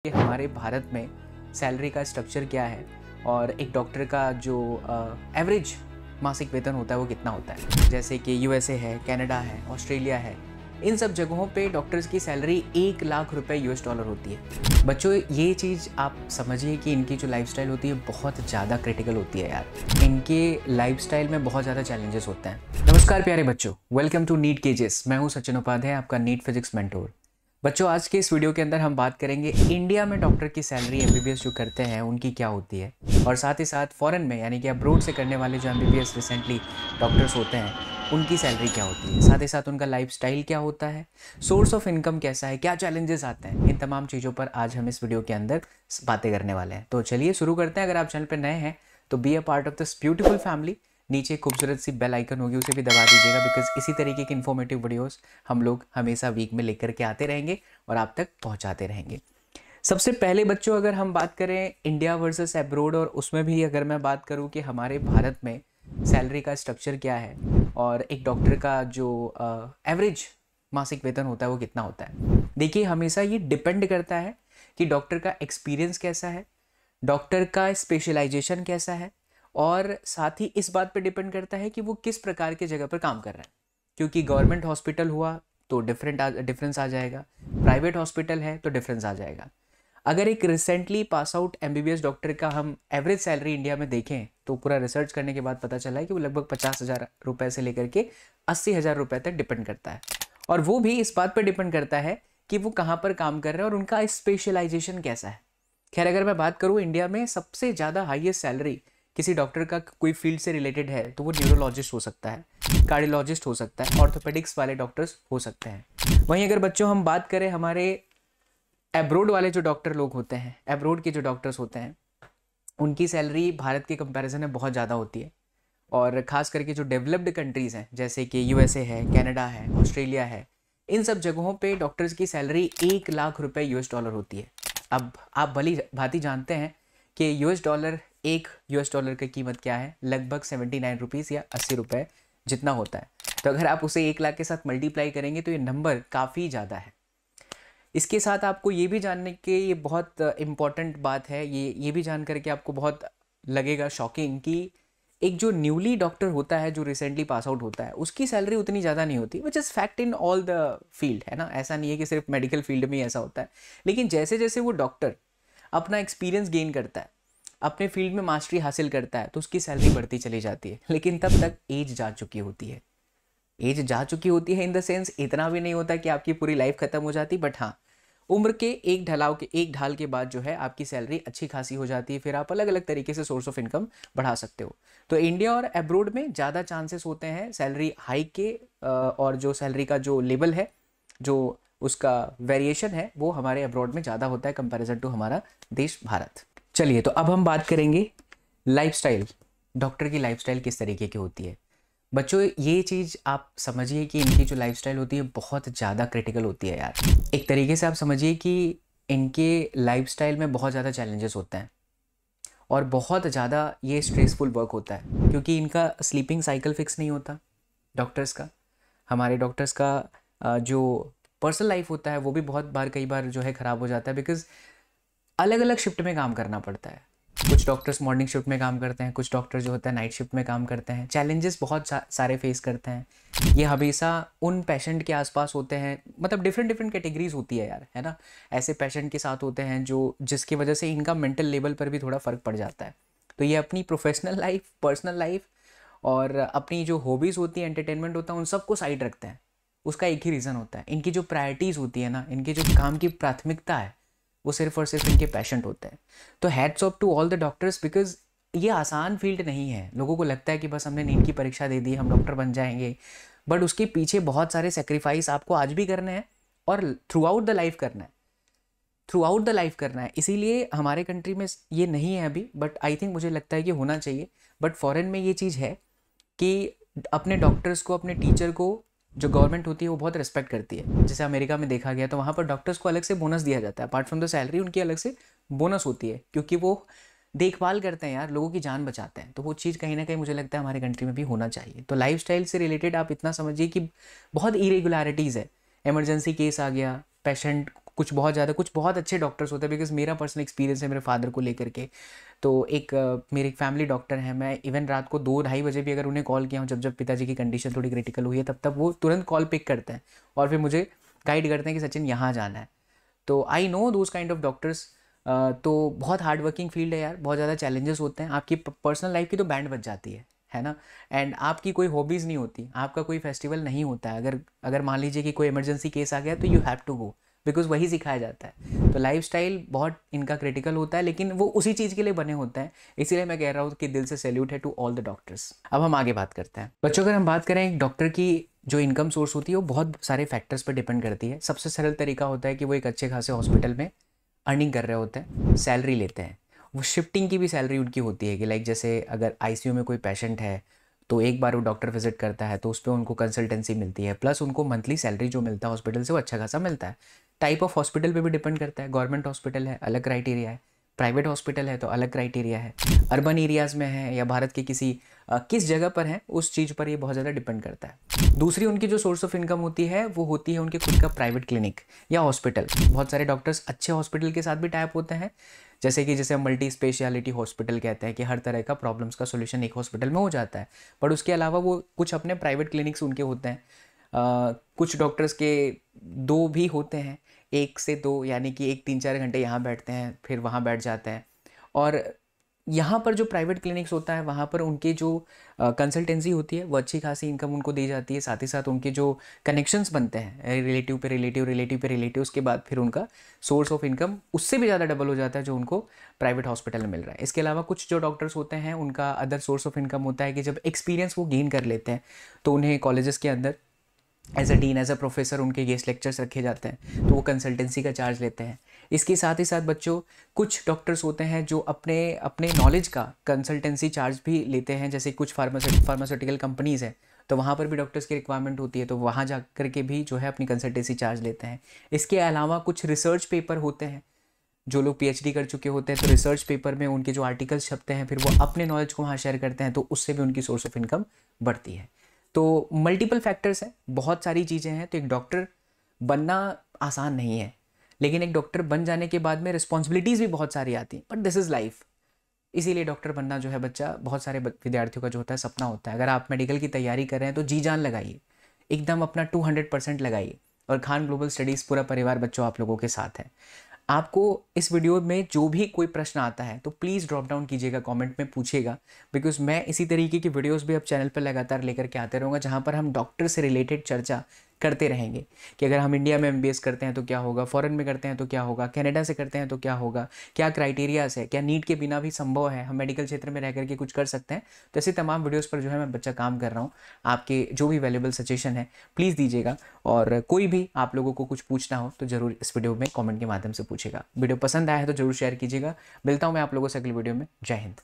कि हमारे भारत में सैलरी का स्ट्रक्चर क्या है और एक डॉक्टर का जो एवरेज मासिक वेतन होता है वो कितना होता है। जैसे कि यूएसए है, कनाडा है, ऑस्ट्रेलिया है, इन सब जगहों पे डॉक्टर्स की सैलरी 1 लाख रुपए यूएस डॉलर होती है। बच्चों, ये चीज़ आप समझिए कि इनकी जो लाइफस्टाइल होती है बहुत ज़्यादा क्रिटिकल होती है यार। इनके लाइफस्टाइल में बहुत ज़्यादा चैलेंजेस होते हैं। नमस्कार प्यारे बच्चों, वेलकम टू नीट केजेस। मैं हूँ सचिन उपाध्याय, आपका नीट फिजिक्स मेंटोर। बच्चों, आज के इस वीडियो के अंदर हम बात करेंगे इंडिया में डॉक्टर की सैलरी एमबीबीएस जो करते हैं उनकी क्या होती है, और साथ ही साथ फॉरेन में यानी कि अब्रोड से करने वाले जो एमबीबीएस रिसेंटली डॉक्टर्स होते हैं उनकी सैलरी क्या होती है, साथ ही साथ उनका लाइफस्टाइल क्या होता है, सोर्स ऑफ इनकम कैसा है, क्या चैलेंजेस आते हैं। इन तमाम चीज़ों पर आज हम इस वीडियो के अंदर बातें करने वाले हैं। तो चलिए शुरू करते हैं। अगर आप चैनल पर नए हैं तो be a part of this beautiful family. नीचे खूबसूरत सी बेल आइकन होगी, उसे भी दबा दीजिएगा, बिकॉज इसी तरीके की इन्फॉर्मेटिव वीडियोस हम लोग हमेशा वीक में लेकर के आते रहेंगे और आप तक पहुंचाते रहेंगे। सबसे पहले बच्चों, अगर हम बात करें इंडिया वर्सेस एब्रोड, और उसमें भी अगर मैं बात करूं कि हमारे भारत में सैलरी का स्ट्रक्चर क्या है और एक डॉक्टर का जो एवरेज मासिक वेतन होता है वो कितना होता है। देखिए, हमेशा ये डिपेंड करता है कि डॉक्टर का एक्सपीरियंस कैसा है, डॉक्टर का स्पेशलाइजेशन कैसा है, और साथ ही इस बात पे डिपेंड करता है कि वो किस प्रकार के जगह पर काम कर रहा है। क्योंकि गवर्नमेंट हॉस्पिटल हुआ तो डिफरेंस आ जाएगा, प्राइवेट हॉस्पिटल है तो डिफरेंस आ जाएगा। अगर एक recently pass out MBBS doctor का हम एवरेज सैलरी इंडिया में देखें तो पूरा रिसर्च करने के बाद पता चला है कि वो लगभग 50,000 रुपये से लेकर के 80,000 रुपये तक डिपेंड करता है। और वो भी इस बात पर डिपेंड करता है कि वो कहाँ पर काम कर रहे हैं और उनका स्पेशलाइजेशन कैसा है। खैर, अगर मैं बात करूँ इंडिया में सबसे ज़्यादा हाईएस्ट सैलरी किसी डॉक्टर का कोई फील्ड से रिलेटेड है तो वो न्यूरोलॉजिस्ट हो सकता है, कार्डियोलॉजिस्ट हो सकता है, ऑर्थोपेडिक्स वाले डॉक्टर्स हो सकते हैं। वहीं अगर बच्चों हम बात करें हमारे एब्रोड वाले जो डॉक्टर लोग होते हैं, एब्रोड के जो डॉक्टर्स होते हैं, उनकी सैलरी भारत के कंपैरिजन में बहुत ज़्यादा होती है। और ख़ास करके जो डेवलप्ड कंट्रीज़ हैं जैसे कि यूएसए है, कनाडा है, ऑस्ट्रेलिया है, इन सब जगहों पे डॉक्टर्स की सैलरी 1 लाख रुपए यूएस डॉलर होती है। अब आप भली भांति जानते हैं कि यूएस डॉलर, एक यूएस डॉलर की कीमत क्या है, लगभग 79 रुपीज़ या 80 रुपये जितना होता है। तो अगर आप उसे 1 लाख के साथ मल्टीप्लाई करेंगे तो ये नंबर काफ़ी ज़्यादा है। इसके साथ आपको ये भी जानने के, ये बहुत इम्पॉर्टेंट बात है, ये भी जान करके आपको बहुत लगेगा शॉकिंग कि एक जो न्यूली डॉक्टर होता है जो रिसेंटली पास आउट होता है उसकी सैलरी उतनी ज़्यादा नहीं होती, which is fact in all the field, है ना। ऐसा नहीं है कि सिर्फ मेडिकल फील्ड में ही ऐसा होता है। लेकिन जैसे जैसे वो डॉक्टर अपना एक्सपीरियंस गेन करता है, अपने फील्ड में मास्टरी हासिल करता है, तो उसकी सैलरी बढ़ती चली जाती है। लेकिन तब तक एज जा चुकी होती है। एज जा चुकी होती है इन द सेंस, इतना भी नहीं होता कि आपकी पूरी लाइफ खत्म हो जाती, बट हाँ, उम्र के एक ढाल के बाद जो है आपकी सैलरी अच्छी खासी हो जाती है। फिर आप अलग अलग तरीके से सोर्स ऑफ इनकम बढ़ा सकते हो। तो इंडिया और अब्रोड में ज़्यादा चांसेस होते हैं सैलरी हाइक के, और जो सैलरी का जो लेवल है, जो उसका वेरिएशन है, वो हमारे अब्रोड में ज़्यादा होता है कंपैरिजन टू हमारा देश भारत। चलिए, तो अब हम बात करेंगे लाइफस्टाइल। डॉक्टर की लाइफस्टाइल किस तरीके की होती है। बच्चों, ये चीज़ आप समझिए कि इनकी जो लाइफस्टाइल होती है बहुत ज़्यादा क्रिटिकल होती है यार। एक तरीके से आप समझिए कि इनके लाइफस्टाइल में बहुत ज़्यादा चैलेंजेस होते हैं और बहुत ज़्यादा ये स्ट्रेसफुल वर्क होता है, क्योंकि इनका स्लीपिंग साइकिल फिक्स नहीं होता डॉक्टर्स का। हमारे डॉक्टर्स का जो पर्सनल लाइफ होता है वो भी बहुत बार, कई बार जो है ख़राब हो जाता है, बिकॉज अलग अलग शिफ्ट में काम करना पड़ता है। कुछ डॉक्टर्स मॉर्निंग शिफ्ट में काम करते हैं, कुछ डॉक्टर जो होता है नाइट शिफ्ट में काम करते हैं। चैलेंजेस बहुत सारे फेस करते हैं। ये हमेशा उन पेशेंट के आसपास होते हैं, मतलब डिफरेंट डिफरेंट कैटेगरीज होती है यार, है ना। ऐसे पेशेंट के साथ होते हैं जो जिसकी वजह से इनका मेंटल लेवल पर भी थोड़ा फ़र्क पड़ जाता है। तो ये अपनी प्रोफेशनल लाइफ, पर्सनल लाइफ और अपनी जो हॉबीज़ होती है, एंटरटेनमेंट होता है, उन सबको साइड रखते हैं। उसका एक ही रीज़न होता है, इनकी जो प्रायोरिटीज़ होती है ना, इनकी जो काम की प्राथमिकता है, वो सिर्फ और सिर्फ इनके पेशेंट होते हैं। तो hats off to all the doctors, because ये आसान फील्ड नहीं है। लोगों को लगता है कि बस हमने नीट की परीक्षा दे दी, हम डॉक्टर बन जाएंगे, बट उसके पीछे बहुत सारे सेक्रीफाइस आपको आज भी करने हैं और थ्रू आउट द लाइफ करना है, थ्रू आउट द लाइफ करना है। इसीलिए हमारे कंट्री में ये नहीं है अभी, बट आई थिंक, मुझे लगता है कि होना चाहिए। बट फॉरेन में ये चीज़ है कि अपने डॉक्टर्स को, अपने टीचर को जो गवर्नमेंट होती है वो बहुत रिस्पेक्ट करती है। जैसे अमेरिका में देखा गया तो वहाँ पर डॉक्टर्स को अलग से बोनस दिया जाता है, अपार्ट फ्रॉम द सैलरी उनकी अलग से बोनस होती है, क्योंकि वो देखभाल करते हैं यार, लोगों की जान बचाते हैं। तो वो चीज़ कहीं ना कहीं मुझे लगता है हमारे कंट्री में भी होना चाहिए। तो लाइफस्टाइल से रिलेटेड आप इतना समझिए कि बहुत इरेगुलरिटीज़ है। इमरजेंसी केस आ गया, पेशेंट कुछ बहुत अच्छे डॉक्टर्स होते हैं, बिकॉज मेरा पर्सनल एक्सपीरियंस है मेरे फादर को लेकर के। तो मेरे एक फैमिली डॉक्टर हैं, मैं इवन रात को 2-2:30 बजे भी अगर उन्हें कॉल किया हूँ, जब पिताजी की कंडीशन थोड़ी क्रिटिकल हुई है, तब वो तुरंत कॉल पिक करते हैं और फिर मुझे गाइड करते हैं कि सचिन यहाँ जाना है। तो I know those kind of doctors. तो बहुत हार्ड वर्किंग फील्ड है यार, बहुत ज़्यादा चैलेंजेस होते हैं, आपकी पर्सनल लाइफ की तो बैंड बज जाती है ना। एंड आपकी कोई हॉबीज़ नहीं होती, आपका कोई फेस्टिवल नहीं होता है, अगर मान लीजिए कि कोई इमरजेंसी केस आ गया तो you have to go, because वही सिखाया जाता है। तो लाइफस्टाइल बहुत इनका क्रिटिकल होता है, लेकिन वो उसी चीज़ के लिए बने होते हैं। इसीलिए मैं कह रहा हूँ कि दिल से सैल्यूट है टू ऑल द डॉक्टर्स। अब हम आगे बात करते हैं बच्चों। अगर हम बात करें एक डॉक्टर की जो इनकम सोर्स होती है, वो बहुत सारे फैक्टर्स पर डिपेंड करती है। सबसे सरल तरीका होता है कि वो एक अच्छे खासे हॉस्पिटल में अर्निंग कर रहे होते हैं, सैलरी लेते हैं। वो शिफ्टिंग की भी सैलरी उनकी होती है कि लाइक जैसे अगर आईसीयू में कोई पेशेंट है तो एक बार वो डॉक्टर विजिट करता है तो उस पर उनको कंसल्टेंसी मिलती है, प्लस उनको मंथली सैलरी जो मिलता है हॉस्पिटल से वो अच्छा खासा मिलता है। टाइप ऑफ हॉस्पिटल पे भी डिपेंड करता है। गवर्नमेंट हॉस्पिटल है, अलग क्राइटेरिया है। प्राइवेट हॉस्पिटल है तो अलग क्राइटेरिया है। अर्बन एरियाज़ में है या भारत के किस जगह पर है, उस चीज़ पर ये बहुत ज़्यादा डिपेंड करता है। दूसरी उनकी जो सोर्स ऑफ इनकम होती है वो होती है उनके खुद का प्राइवेट क्लिनिक या हॉस्पिटल। बहुत सारे डॉक्टर्स अच्छे हॉस्पिटल के साथ भी टाइप होते हैं, जैसे हम मल्टी स्पेशलिटी हॉस्पिटल कहते हैं कि हर तरह का प्रॉब्लम्स का सोल्यूशन एक हॉस्पिटल में हो जाता है। बट उसके अलावा वो कुछ अपने प्राइवेट क्लिनिक्स उनके होते हैं। कुछ डॉक्टर्स के 2 भी होते हैं, 1 से 2, यानी कि एक 3-4 घंटे यहाँ बैठते हैं फिर वहाँ बैठ जाते हैं। और यहाँ पर जो प्राइवेट क्लिनिक्स होता है वहाँ पर उनके जो कंसल्टेंसी होती है वो अच्छी खासी इनकम उनको दी जाती है। साथ ही साथ उनके जो कनेक्शंस बनते हैं रिलेटिव पे रिलेटिव, उसके बाद फिर उनका सोर्स ऑफ इनकम उससे भी ज़्यादा डबल हो जाता है जो उनको प्राइवेट हॉस्पिटल में मिल रहा है। इसके अलावा कुछ जो डॉक्टर्स होते हैं उनका अदर सोर्स ऑफ इनकम होता है कि जब एक्सपीरियंस वो गेन कर लेते हैं तो उन्हें कॉलेजेस के अंदर as a dean, as a professor उनके गेस्ट लेक्चर्स रखे जाते हैं, तो वो कंसल्टेंसी का चार्ज लेते हैं। इसके साथ ही साथ बच्चों कुछ डॉक्टर्स होते हैं जो अपने अपने नॉलेज का कंसल्टेंसी चार्ज भी लेते हैं। जैसे कुछ फार्मास्यूटिकल कंपनीज़ हैं तो वहाँ पर भी डॉक्टर्स की रिक्वायरमेंट होती है, तो वहाँ जा कर के भी जो है अपनी कंसल्टेंसी चार्ज लेते हैं। इसके अलावा कुछ रिसर्च पेपर होते हैं, जो लोग पीएचडी कर चुके होते हैं तो रिसर्च पेपर में उनके जो आर्टिकल्स छपते हैं फिर वो अपने नॉलेज को वहाँ शेयर करते हैं, तो उससे भी उनकी सोर्स ऑफ इनकम बढ़ती है। तो मल्टीपल फैक्टर्स हैं, बहुत सारी चीज़ें हैं। तो एक डॉक्टर बनना आसान नहीं है, लेकिन एक डॉक्टर बन जाने के बाद में रिस्पॉन्सिबिलिटीज़ भी बहुत सारी आती हैं, बट दिस इज़ लाइफ। इसीलिए डॉक्टर बनना जो है बच्चा बहुत सारे विद्यार्थियों का जो होता है सपना होता है। अगर आप मेडिकल की तैयारी कर रहे हैं तो जी जान लगाइए, एकदम अपना 200% लगाइए। और खान ग्लोबल स्टडीज़ पूरा परिवार बच्चों आप लोगों के साथ है। आपको इस वीडियो में जो भी कोई प्रश्न आता है तो प्लीज़ ड्रॉप डाउन कीजिएगा, कमेंट में पूछिएगा, बिकॉज मैं इसी तरीके की वीडियोस भी अब चैनल पर लगातार लेकर के आते रहूँगा, जहाँ पर हम डॉक्टर से रिलेटेड चर्चा करते रहेंगे कि अगर हम इंडिया में एमबीबीएस करते हैं तो क्या होगा, फॉरेन में करते हैं तो क्या होगा, कनाडा से करते हैं तो क्या होगा, क्या क्राइटेरियाज है, क्या नीट के बिना भी संभव है, हम मेडिकल क्षेत्र में रह करके कुछ कर सकते हैं। तो ऐसे तमाम वीडियोस पर जो है मैं बच्चा काम कर रहा हूँ। आपके जो भी वैल्यूएबल सजेशन है प्लीज़ दीजिएगा, और कोई भी आप लोगों को कुछ पूछना हो तो ज़रूर इस वीडियो में कॉमेंट के माध्यम से पूछेगा। वीडियो पसंद आया है तो जरूर शेयर कीजिएगा। मिलता हूँ मैं आप लोगों से अगली वीडियो में। जय हिंद।